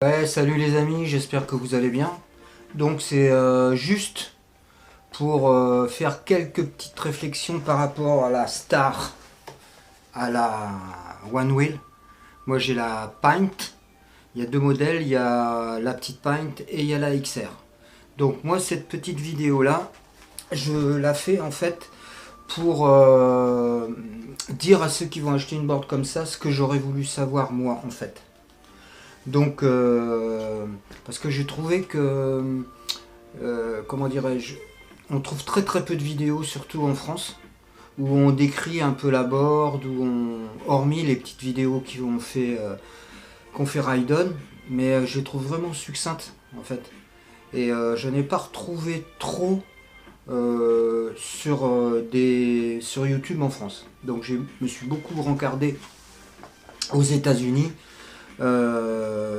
Ouais, salut les amis, j'espère que vous allez bien. Donc c'est juste pour faire quelques petites réflexions par rapport à la Star, à la One Wheel. Moi j'ai la Pint, il y a deux modèles, il y a la petite Pint et il y a la XR. Donc moi cette petite vidéo là, je la fais en fait pour dire à ceux qui vont acheter une board comme ça ce que j'aurais voulu savoir moi en fait. Donc, parce que j'ai trouvé que, comment dirais-je, on trouve très très peu de vidéos, surtout en France, où on décrit un peu la board, hormis les petites vidéos qu'on fait Raiden, mais je les trouve vraiment succinctes en fait. Et je n'ai pas retrouvé trop sur YouTube en France. Donc je me suis beaucoup rencardé aux États-Unis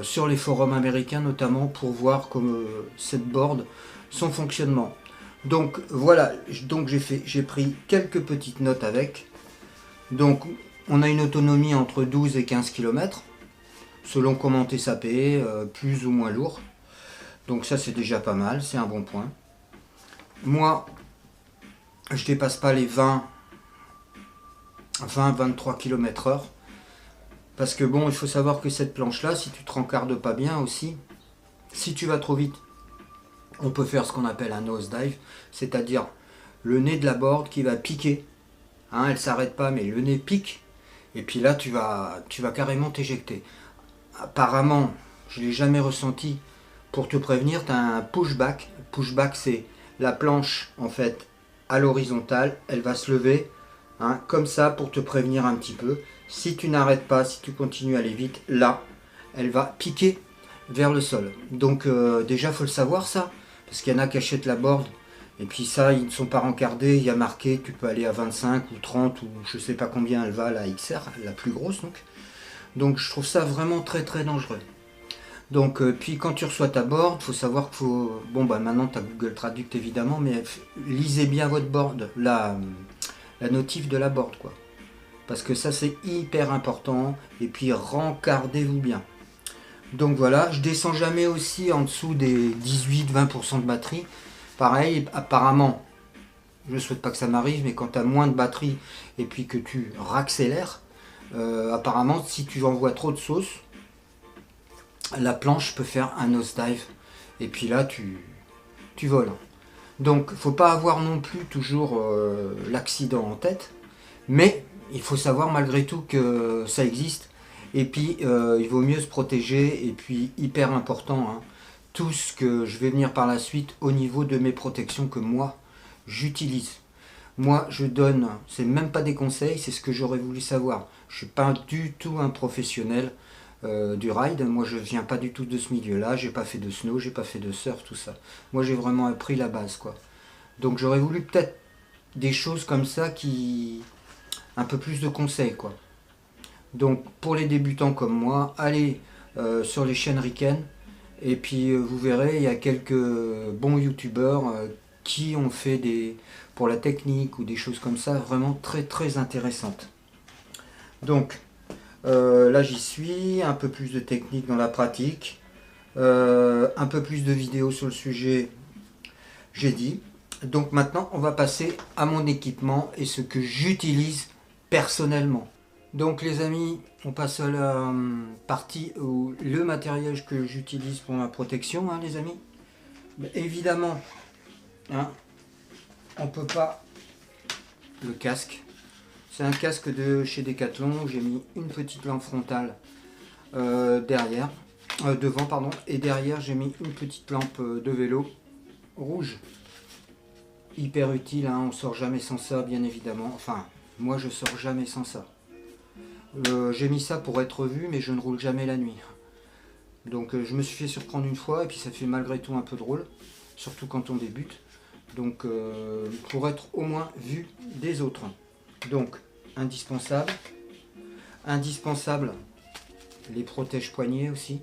sur les forums américains notamment pour voir comme cette board, son fonctionnement. Donc voilà, j'ai pris quelques petites notes avec. Donc on a une autonomie entre 12 et 15 km selon comment t'es sapé, plus ou moins lourd. Donc ça c'est déjà pas mal, c'est un bon point. Moi, je dépasse pas les 20-23 km/h. Parce que bon, il faut savoir que cette planche-là, si tu te rencardes pas bien aussi, si tu vas trop vite, on peut faire ce qu'on appelle un nose dive, c'est-à-dire le nez de la board qui va piquer. Hein, elle s'arrête pas, mais le nez pique. Et puis là, tu vas carrément t'éjecter. Apparemment, je ne l'ai jamais ressenti. Pour te prévenir, tu as un pushback. Pushback, c'est la planche en fait à l'horizontale. Elle va se lever, hein, comme ça, pour te prévenir un petit peu. Si tu n'arrêtes pas, si tu continues à aller vite, là, elle va piquer vers le sol. Donc déjà, il faut le savoir ça. Parce qu'il y en a qui achètent la board. Et puis ça, ils ne sont pas rencardés. Il y a marqué, tu peux aller à 25 ou 30 ou je ne sais pas combien elle va, la XR, la plus grosse donc. Donc je trouve ça vraiment très très dangereux. Donc puis quand tu reçois ta board, il faut savoir qu'il faut... Bon bah maintenant tu as Google Traduct évidemment, mais lisez bien votre board, la notif de la board quoi. Parce que ça c'est hyper important. Et puis rencardez-vous bien. Donc voilà, je descends jamais aussi en dessous des 18-20% de batterie. Pareil, apparemment, je ne souhaite pas que ça m'arrive, mais quand tu as moins de batterie et puis que tu raccélères, apparemment, si tu envoies trop de sauce, la planche peut faire un nosedive. Et puis là, tu voles. Donc, faut pas avoir non plus toujours l'accident en tête, mais il faut savoir malgré tout que ça existe. Et puis, il vaut mieux se protéger. Et puis, hyper important, hein, tout ce que je vais venir par la suite au niveau de mes protections que moi, j'utilise. Moi, je donne, c'est même pas des conseils, c'est ce que j'aurais voulu savoir. Je suis pas du tout un professionnel du ride. Moi, je viens pas du tout de ce milieu-là. J'ai pas fait de snow, j'ai pas fait de surf, tout ça. Moi, j'ai vraiment appris la base, quoi. Donc, j'aurais voulu peut-être des choses comme ça qui, un peu plus de conseils, quoi. Donc, pour les débutants comme moi, allez sur les chaînes Riken. Et puis, vous verrez, il y a quelques bons youtubeurs qui ont fait pour la technique ou des choses comme ça, vraiment très très intéressantes. Donc, là j'y suis, un peu plus de technique dans la pratique, un peu plus de vidéos sur le sujet, j'ai dit. Donc maintenant, on va passer à mon équipement et ce que j'utilise personnellement. Donc les amis, on passe à la partie où le matériel que j'utilise pour ma protection, hein, les amis. Mais évidemment, hein, on peut pas... Le casque. C'est un casque de chez Decathlon. J'ai mis une petite lampe frontale derrière, devant pardon, et derrière j'ai mis une petite lampe de vélo rouge. Hyper utile, hein, on sort jamais sans ça, bien évidemment. Enfin, moi je sors jamais sans ça. J'ai mis ça pour être vu, mais je ne roule jamais la nuit. Donc je me suis fait surprendre une fois et puis ça fait malgré tout un peu drôle, surtout quand on débute. Donc pour être au moins vu des autres. Donc indispensable. Indispensable, les protège-poignets aussi.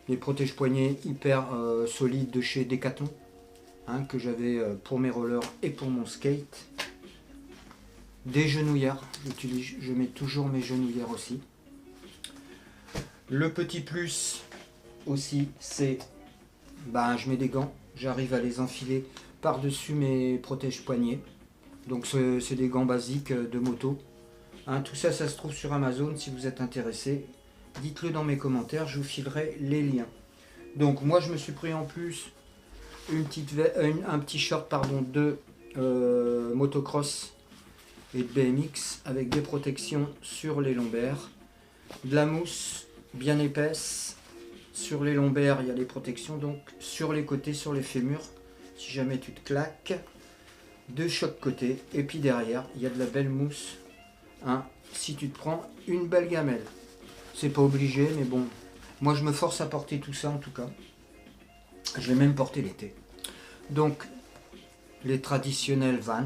Les protège-poignets hyper solides de chez Decathlon, hein, que j'avais pour mes rollers et pour mon skate. Des genouillères, je mets toujours mes genouillères aussi. Le petit plus aussi, c'est ben, je mets des gants, j'arrive à les enfiler par-dessus mes protège-poignets. Donc c'est des gants basiques de moto. Hein, tout ça, ça se trouve sur Amazon. Si vous êtes intéressé, dites-le dans mes commentaires, je vous filerai les liens. Donc moi, je me suis pris en plus un petit short de motocross et de BMX avec des protections sur les lombaires, de la mousse bien épaisse sur les lombaires, il y a les protections, donc sur les côtés, sur les fémurs, si jamais tu te claques, de chaque côté, et puis derrière, il y a de la belle mousse, hein, si tu te prends une belle gamelle. C'est pas obligé, mais bon, moi je me force à porter tout ça en tout cas. Je l'ai même porté l'été. Donc, les traditionnels Vans,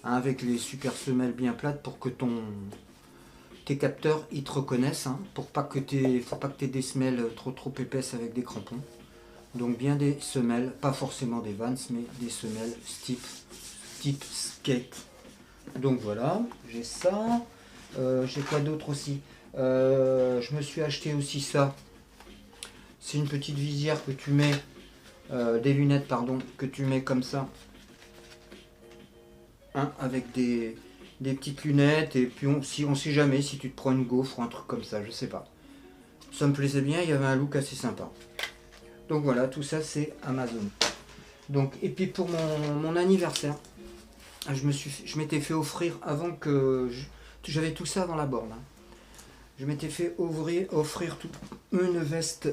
hein, avec les super semelles bien plates pour que tes capteurs ils te reconnaissent, hein, pour pas que faut pas que tu aies des semelles trop épaisses avec des crampons. Donc bien des semelles, pas forcément des Vans, mais des semelles type skate. Donc voilà, j'ai ça. J'ai quoi d'autre aussi? Je me suis acheté aussi ça. C'est une petite visière que tu mets, des lunettes pardon, que tu mets comme ça, hein, avec des petites lunettes, et puis on sait jamais si tu te prends une gaufre ou un truc comme ça, je sais pas. Ça me plaisait bien, il y avait un look assez sympa. Donc voilà, tout ça c'est Amazon. Donc, et puis pour mon anniversaire, je m'étais fait offrir avant que j'avais tout ça dans la borne. Hein. Je m'étais fait offrir une veste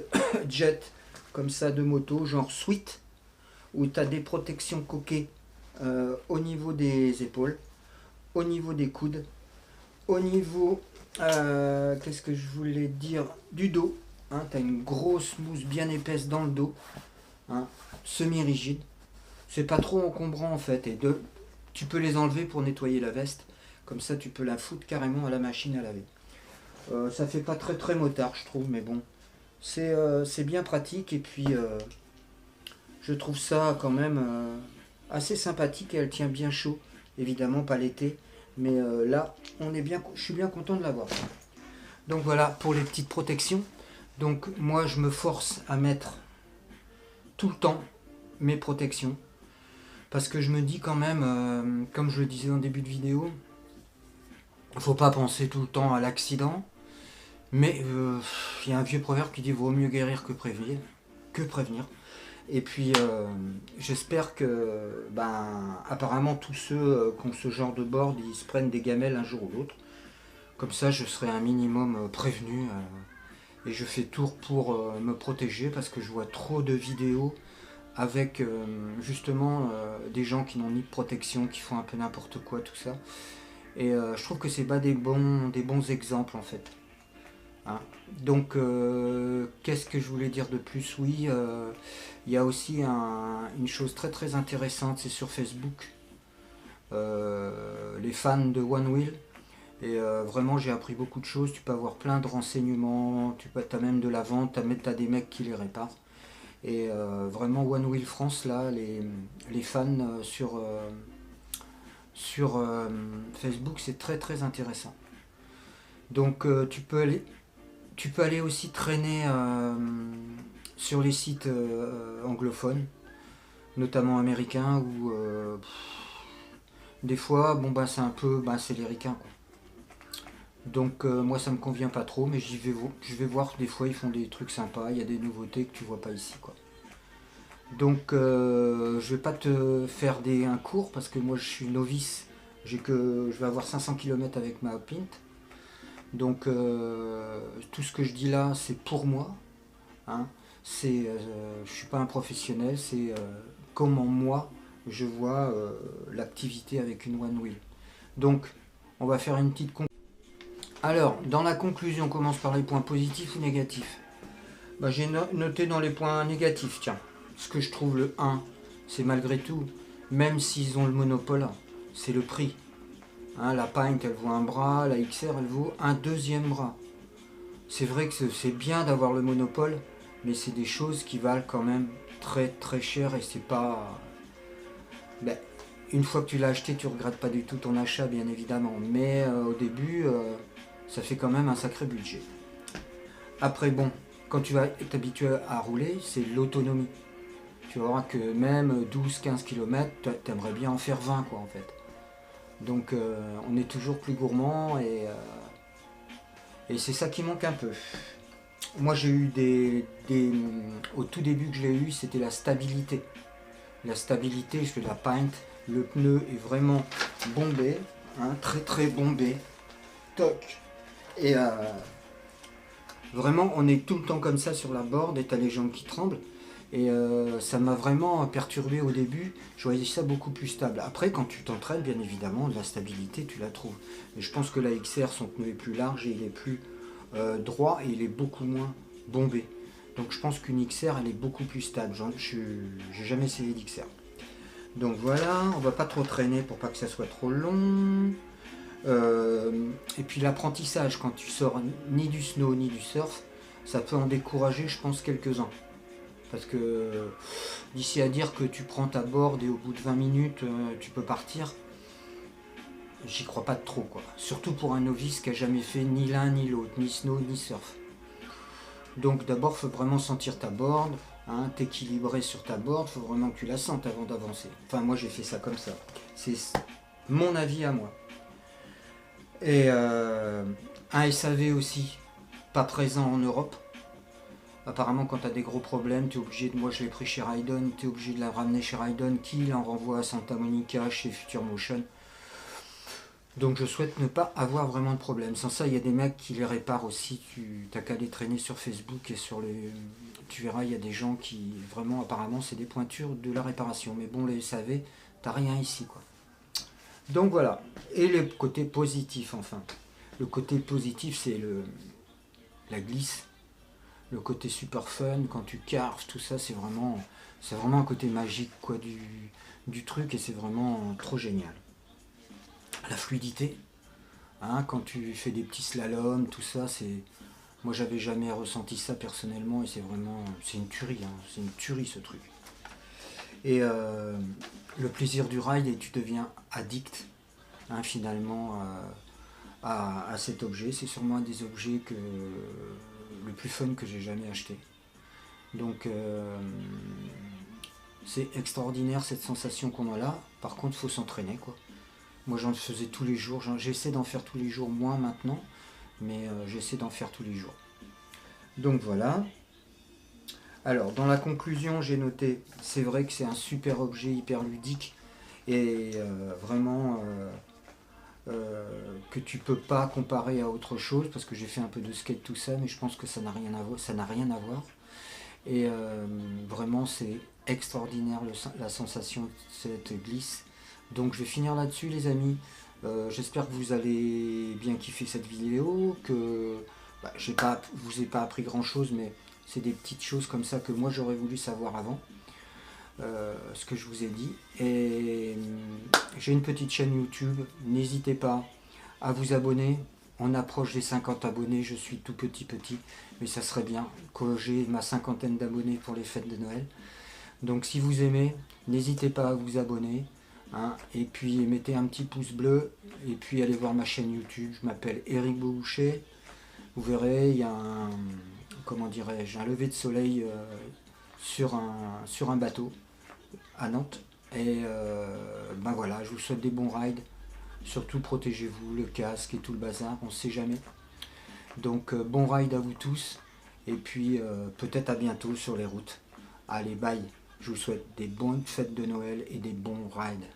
jet comme ça de moto, genre sweat, où tu as des protections coquées au niveau des épaules, au niveau des coudes, au niveau, qu'est-ce que je voulais dire, du dos. Hein, tu as une grosse mousse bien épaisse dans le dos, hein, semi-rigide. C'est pas trop encombrant en fait, et tu peux les enlever pour nettoyer la veste. Comme ça, tu peux la foutre carrément à la machine à laver. Ça fait pas très motard, je trouve, mais bon, c'est bien pratique, et puis je trouve ça quand même assez sympathique, et elle tient bien chaud. Évidemment, pas l'été, mais là, je suis bien content de l'avoir. Donc voilà pour les petites protections. Donc moi, je me force à mettre tout le temps mes protections, parce que je me dis quand même, comme je le disais en début de vidéo, il ne faut pas penser tout le temps à l'accident, mais il y a un vieux proverbe qui dit vaut mieux guérir que prévenir. Et puis j'espère que apparemment tous ceux qui ont ce genre de board, ils se prennent des gamelles un jour ou l'autre. Comme ça je serai un minimum prévenu, et je fais tout pour me protéger, parce que je vois trop de vidéos avec justement des gens qui n'ont ni de protection, qui font un peu n'importe quoi, tout ça. Et je trouve que c'est pas des bons exemples en fait. Hein. Donc qu'est-ce que je voulais dire de plus? Oui, il y a aussi une chose très intéressante, c'est sur Facebook, les fans de One Wheel. Et vraiment j'ai appris beaucoup de choses, tu peux avoir plein de renseignements, tu as même de la vente, tu as des mecs qui les réparent. Et vraiment One Wheel France, là, les fans sur Facebook, c'est très intéressant. Donc tu peux aller aussi traîner sur les sites anglophones, notamment américains, où des fois, c'est un peu, c'est les ricains, quoi. Donc moi ça me convient pas trop, mais je vais voir, des fois ils font des trucs sympas, il y a des nouveautés que tu vois pas ici, quoi. Donc je vais pas te faire un cours, parce que moi je suis novice, je vais avoir 500 km avec ma Pint. Donc tout ce que je dis là c'est pour moi, hein. Je suis pas un professionnel, c'est comment moi je vois l'activité avec une One Wheel. Donc on va faire une petite conclusion. Alors, dans la conclusion, on commence par les points positifs ou négatifs. J'ai noté dans les points négatifs, tiens. Ce que je trouve le 1, c'est malgré tout, même s'ils ont le monopole, c'est le prix. Hein, la Pint, elle vaut un bras, la XR, elle vaut un deuxième bras. C'est vrai que c'est bien d'avoir le monopole, mais c'est des choses qui valent quand même très cher, et c'est pas... une fois que tu l'as acheté, tu regrettes pas du tout ton achat, bien évidemment. Mais au début... ça fait quand même un sacré budget. Après, bon, quand tu vas t'habituer à rouler, c'est l'autonomie. Tu vas voir que même 12-15 km, tu aimerais bien en faire 20, quoi, en fait. Donc, on est toujours plus gourmand et c'est ça qui manque un peu. Moi, j'ai eu au tout début que je l'ai eu, c'était la stabilité. La stabilité, je fais de la paint. Le pneu est vraiment bombé, hein, très très bombé. Toc. Et vraiment, on est tout le temps comme ça sur la board et t'as les jambes qui tremblent. Et ça m'a vraiment perturbé au début. Je voyais ça beaucoup plus stable. Après, quand tu t'entraînes, bien évidemment, de la stabilité, tu la trouves. Mais je pense que la XR, son pneu est plus large et il est plus droit et il est beaucoup moins bombé. Donc je pense qu'une XR, elle est beaucoup plus stable. J'ai jamais essayé d'XR. Donc voilà, on va pas trop traîner pour pas que ça soit trop long. Et puis l'apprentissage, quand tu sors ni du snow ni du surf, ça peut en décourager, je pense, quelques-uns. Parce que d'ici à dire que tu prends ta board et au bout de 20 minutes, tu peux partir, j'y crois pas trop, quoi. Surtout pour un novice qui a jamais fait ni l'un ni l'autre, ni snow ni surf. Donc d'abord, il faut vraiment sentir ta board, hein, t'équilibrer sur ta board, il faut vraiment que tu la sentes avant d'avancer. Enfin, moi j'ai fait ça comme ça. C'est mon avis à moi. Et un SAV aussi, pas présent en Europe. Apparemment, quand tu as des gros problèmes, tu es obligé de. Moi, je l'ai pris chez Rydon, tu es obligé de la ramener chez Rydon, qui l'en renvoie à Santa Monica, chez Future Motion. Donc, je souhaite ne pas avoir vraiment de problème. Sans ça, il y a des mecs qui les réparent aussi. Tu n'as qu'à les traîner sur Facebook et sur les. Tu verras, il y a des gens qui, vraiment, apparemment, c'est des pointures de la réparation. Mais bon, les SAV, t'as rien ici, quoi. Donc, voilà. Et le côté positif, enfin. Le côté positif, c'est la glisse. Le côté super fun, quand tu carves, tout ça, c'est vraiment un côté magique, quoi, du truc, et c'est vraiment trop génial. La fluidité, hein, quand tu fais des petits slaloms, tout ça, moi j'avais jamais ressenti ça personnellement, et c'est une tuerie, hein, c'est une tuerie ce truc. Et le plaisir du ride, et tu deviens addict, hein, finalement, à cet objet. C'est sûrement un des objets le plus fun que j'ai jamais acheté. Donc c'est extraordinaire cette sensation qu'on a là. Par contre, il faut s'entraîner, quoi. Moi, j'en faisais tous les jours. J'essaie d'en faire tous les jours, moins maintenant, mais j'essaie d'en faire tous les jours. Donc voilà. Alors, dans la conclusion, j'ai noté, c'est vrai que c'est un super objet hyper ludique et vraiment que tu peux pas comparer à autre chose, parce que j'ai fait un peu de skate, tout ça, mais je pense que ça n'a rien à voir. Ça n'a rien à voir. Et vraiment, c'est extraordinaire la sensation de cette glisse. Donc, je vais finir là-dessus, les amis. J'espère que vous allez bien kiffer cette vidéo, que vous ai pas appris grand-chose, mais c'est des petites choses comme ça que moi j'aurais voulu savoir avant. Ce que je vous ai dit. Et j'ai une petite chaîne YouTube. N'hésitez pas à vous abonner. On approche des 50 abonnés. Je suis tout petit, mais ça serait bien que j'ai ma cinquantaine d'abonnés pour les fêtes de Noël. Donc si vous aimez, n'hésitez pas à vous abonner. Hein, et puis mettez un petit pouce bleu. Et puis allez voir ma chaîne YouTube. Je m'appelle Eric Beauboucher. Vous verrez, il y a un lever de soleil sur un bateau à Nantes. Et ben voilà, je vous souhaite des bons rides. Surtout protégez-vous, le casque et tout le bazar, on ne sait jamais. Donc bon ride à vous tous. Et puis peut-être à bientôt sur les routes. Allez, bye. Je vous souhaite des bonnes fêtes de Noël et des bons rides.